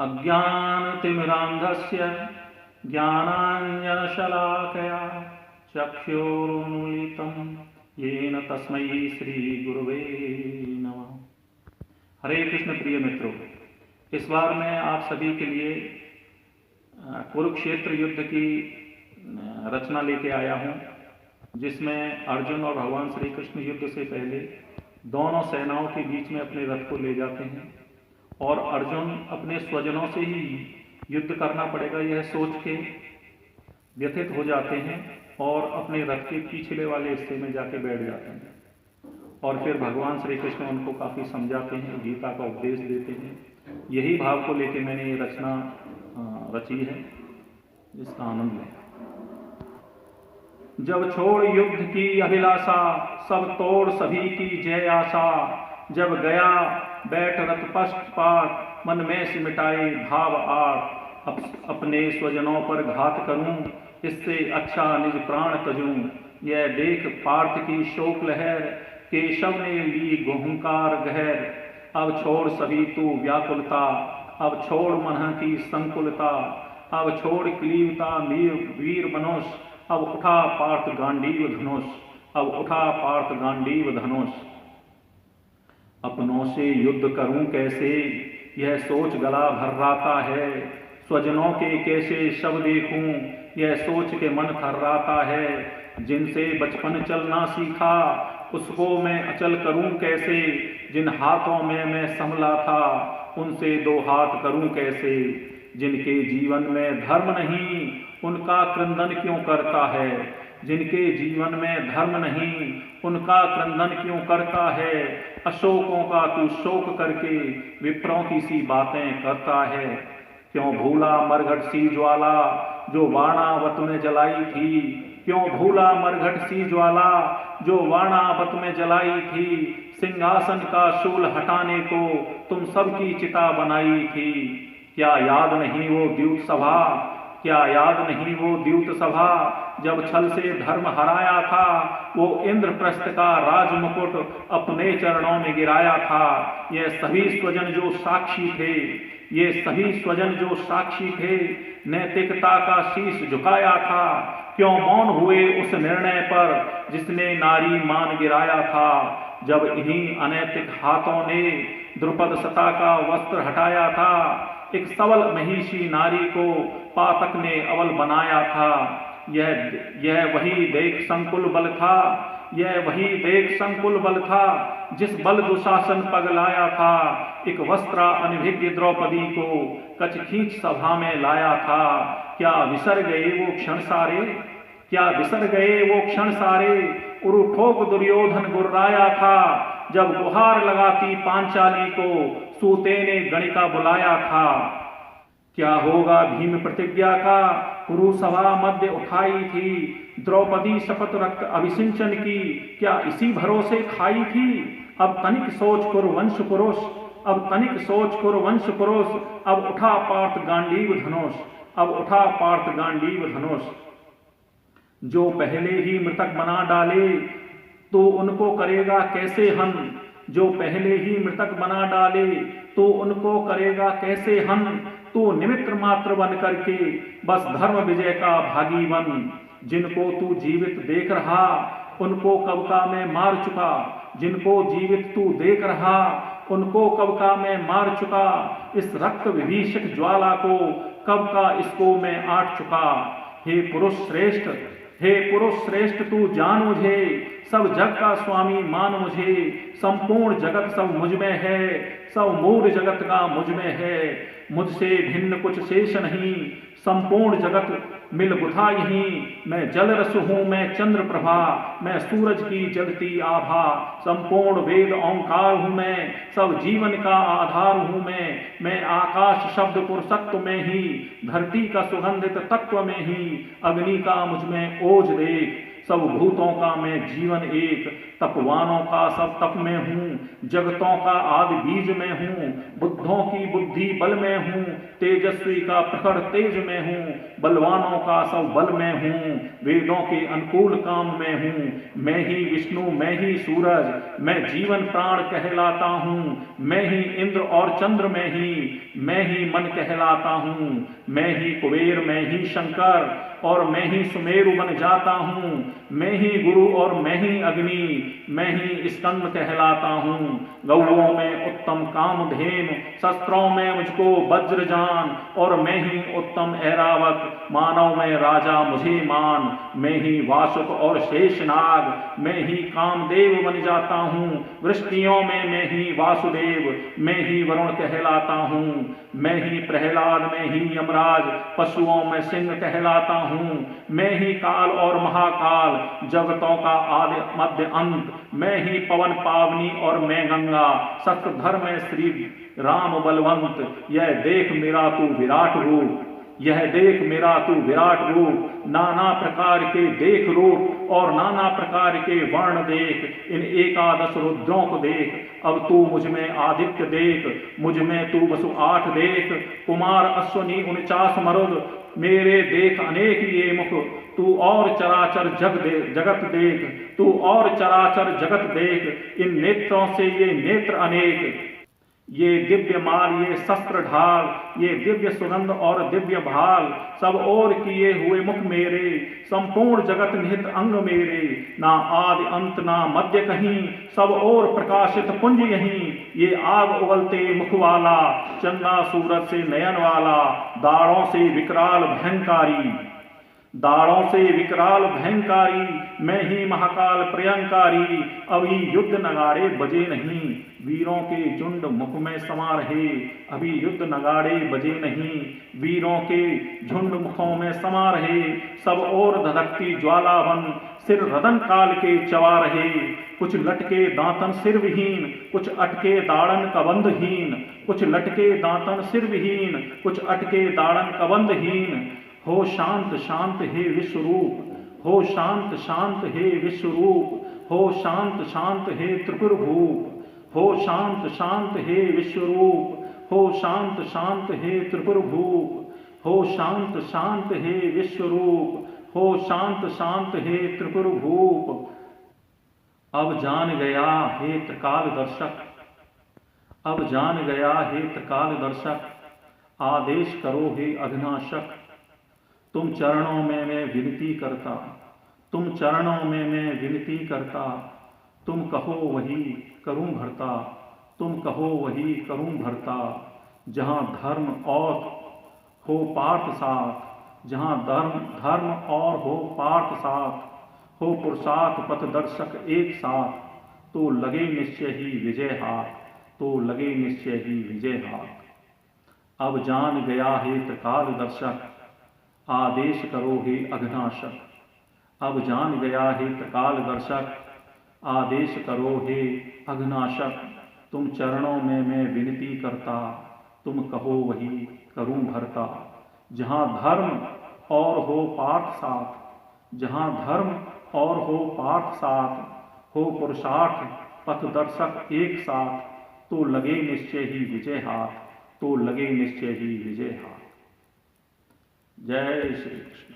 अज्ञानतिमिरान्धस्य ज्ञानाञ्जनशलाकया चक्षुरुन्मीलितं येन तस्मै श्रीगुरुवे नमः। हरे कृष्ण। प्रिय मित्रों, इस बार मैं आप सभी के लिए कुरुक्षेत्र युद्ध की रचना लेके आया हूँ, जिसमें अर्जुन और भगवान श्री कृष्ण युद्ध से पहले दोनों सेनाओं के बीच में अपने रथ को ले जाते हैं और अर्जुन अपने स्वजनों से ही युद्ध करना पड़ेगा यह सोच के व्यथित हो जाते हैं और अपने रथ के पिछले वाले हिस्से में जाके बैठ जाते हैं। और फिर भगवान श्री कृष्ण उनको काफ़ी समझाते हैं, गीता का उपदेश देते हैं। यही भाव को लेके मैंने ये रचना रची है, इसका आनंद लें। जब छोड़ युद्ध की अभिलाषा, सब तोड़ सभी की जय आशा। जब गया बैठ रथ पश्चात, मन में सिमटाए भाव आठ। अपने स्वजनों पर घात करूं, इससे अच्छा निज प्राण तजूं। यह देख पार्थ की शोक लहर, केशव ने ली गोहंकार गहर। अब छोड़ सभी तू व्याकुलता, अब छोड़ मन की संकुलता। अब छोड़ क्लीवता वीर मनुष, अब उठा पार्थ गांडीव धनुष। अब उठा पार्थ गांडीव धनुष। अपनों से युद्ध करूं कैसे, यह सोच गला भर्राता है। स्वजनों के कैसे शव देखूं, यह सोच के मन थर्राता है। जिनसे बचपन चलना सीखा, उसको मैं अचल करूं कैसे। जिन हाथों में मैं संभला था, उनसे दो हाथ करूं कैसे। जिनके जीवन में धर्म नहीं, उनका क्रंदन क्यों करता है। जिनके जीवन में धर्म नहीं, उनका क्रंदन क्यों करता है। अशोकों का तू शोक करके विप्रों की सी बातें करता है। क्यों भूला मरघट सी ज्वाला, जो वाणावत में जलाई थी। क्यों भूला मरघट सी ज्वाला, जो वाणावत में जलाई थी। सिंहासन का शूल हटाने को तुम सबकी चिता बनाई थी। क्या याद नहीं वो द्यूत सभा, क्या याद नहीं वो द्यूत सभा। जब छल से धर्म हराया था, वो इंद्रप्रस्थ का राजमुकुट अपने चरणों में गिराया था। ये सभी स्वजन जो साक्षी थे, ये सभी स्वजन जो साक्षी थे, नैतिकता का शीश झुकाया था। क्यों मौन हुए उस निर्णय पर, जिसने नारी मान गिराया था। जब इन्हीं अनैतिक हाथों ने द्रुपद सता का वस्त्र हटाया था। एक सबल महिषी नारी को पातक ने अवल बनाया था। यह वही देख संकुल बल था, यह वही देख संकुल बल था, जिस बल दुशासन पगलाया था। एक वस्त्रा अनभिज्ञ द्रौपदी को कच खींच सभा में लाया था। क्या विसर गए वो क्षण सारे, क्या विसर गए वो क्षण सारे। उरु ठोक दुर्योधन गुर्राया था। जब गुहार लगाती पांचाली को, सूते ने गणिका बुलाया था। क्या होगा भीम प्रतिज्ञा का, कुरु सभा मध्य उठाई थी। द्रौपदी शपथ रक्त अभिसिंचन की, क्या इसी भरोसे खाई थी। अब तनिक सोच कुरुवंश पुरुष, अब तनिक सोच कुरुवंश पुरुष। अब उठा पार्थ गांडीव धनुष, अब उठा पार्थ गांडीव धनुष। जो पहले ही मृतक बना डाले, तो उनको करेगा कैसे हन। जो पहले ही मृतक बना डाले, तो उनको करेगा कैसे हन। तू निमित्र मात्र बन करके बस धर्म विजय का भागी बन। जिनको तू जीवित देख रहा, उनको कब का मैं मार चुका। जिनको जीवित तू देख रहा, उनको कब का मैं मार चुका। इस रक्त विभीषक ज्वाला को कब का इसको मैं आट चुका। हे पुरुष श्रेष्ठ, हे पुरुष श्रेष्ठ तू जान मुझे। सब जग का स्वामी मान मुझे। संपूर्ण जगत सब मुझ में है, सब मूल जगत का मुझ में है। मुझसे भिन्न कुछ शेष नहीं, संपूर्ण जगत मिल बुधा यहीं। मैं जल रस हूँ, मैं चंद्र प्रभा, मैं सूरज की जलती आभा। संपूर्ण वेद ओंकार हूँ मैं, सब जीवन का आधार हूँ मैं आकाश शब्द पुरुषत्व में ही, धरती का सुगंधित तत्व में ही। अग्नि का मुझ में ओज देख, सब भूतों का मैं जीवन एक, तपवानों का सब तप में हूँ, जगतों का आदि बीज में हूँ, बुद्धों की बुद्धि बल में हूँ, तेजस्वी का प्रखर तेज में हूँ, बलवानों का सब बल में हूँ, वेदों के अनुकूल काम में हूँ, मैं ही विष्णु मैं ही सूरज, मैं जीवन प्राण कहलाता हूँ, मैं ही इंद्र और चंद्र में ही, मैं ही मन कहलाता हूँ, मैं ही कुबेर मैं ही शंकर, और मैं ही सुमेरु बन जाता हूँ, मैं ही गुरु और मैं ही अग्नि, मैं ही स्कंद कहलाता हूँ, गौओं में उत्तम कामधेनु, शस्त्रों में मुझको वज्र जान, और मैं ही उत्तम ऐरावत, मानव में राजा मुझे मान, मैं ही वासुक और शेषनाग, मैं ही कामदेव बन जाता हूँ, वृष्टियों में मैं ही वासुदेव, मैं ही वरुण कहलाता हूँ, मैं ही प्रहलाद में ही यमराज, पशुओं में सिंह कहलाता हूँ, मैं ही काल और महाकाल, जगतों का आदि मध्य अंत, मैं ही पवन पावनी और मैं गंगा, शस्त्रधर में श्री राम बलवंत, यह देख मेरा तू विराट रूप, यह देख मेरा तू विराट रूप, नाना प्रकार के देख रूप और नाना प्रकार के वर्ण देख, इन एकादश रुद्रों को देख, अब तू मुझ में आदित्य देख, मुझ में तू वसु 8 देख, कुमार अश्वनी 49 मरुद, मेरे देख अनेक ये मुख, तू और चराचर जगत देख, तू और चराचर जगत देख, इन नेत्रों से ये नेत्र अनेक, ये दिव्य माल ये शस्त्र ढाल, ये दिव्य सुगंध और दिव्य भाल, सब और किए हुए मुख मेरे, संपूर्ण जगत निहित अंग मेरे, ना आदि अंत ना मध्य कहीं, सब और प्रकाशित पुंज यहीं, ये आग उगलते मुख वाला, चंदा सूरज से नयन वाला, दाढ़ों से विकराल भयंकारी, दाढ़ों से विकराल भयंकारी, मैं ही महाकाल प्रियंकारी, अभी युद्ध नगाड़े बजे नहीं, वीरों के झुंड मुख में समा रहे, अभी युद्ध नगाड़े बजे नहीं, वीरों के झुंड मुखों में समा रहे, सब और धधकती ज्वाला बन, सिर रदन काल के चवा रहे, कुछ लटके दांतन सिर विहीन, कुछ अटके दाड़न कबंधहीन, कुछ लटके दांतन सिर विहीन, कुछ अटके दाड़न कबंधहीन, हो शांत शांत हे विश्वरूप, हो शांत शांत हे विश्वरूप, हो शांत शांत हे त्रिपुर भूप, हो शांत शांत हे विश्वरूप, हो शांत शांत हे त्रिपुर भूप, हो शांत शांत हे विश्वरूप, हो शांत शांत हे त्रिपुर भूप। अब जान गया हे त्रिकाल दर्शक, अब जान गया हे त्रिकाल दर्शक, आदेश करो हे अघनाशक, तुम चरणों में मैं विनती करता, तुम चरणों में मैं विनती करता, तुम कहो वही करूं भरता, तुम कहो वही करूं भरता, जहाँ धर्म और हो पार्थ साथ, जहाँ धर्म और हो पार्थ साथ, हो पुरुषार्थ पथ दर्शक एक साथ, तो लगे निश्चय ही विजय हाथ, तो लगे निश्चय ही विजय हाथ। अब जान गया हे त्रिकाल दर्शक, आदेश करो हे अघनाशक, अब जान गया हे त्रिकाल दर्शक, आदेश करो हे अघनाशक, तुम चरणों में मैं विनती करता, तुम कहो वही करूं भरता, जहाँ धर्म और हो पार्थ साथ, जहाँ धर्म और हो पार्थ साथ, हो पुरुषार्थ पथ दर्शक एक साथ, तो लगे निश्चय ही विजय हाथ, तो लगे निश्चय ही विजय हाथ। जय श्री कृष्ण।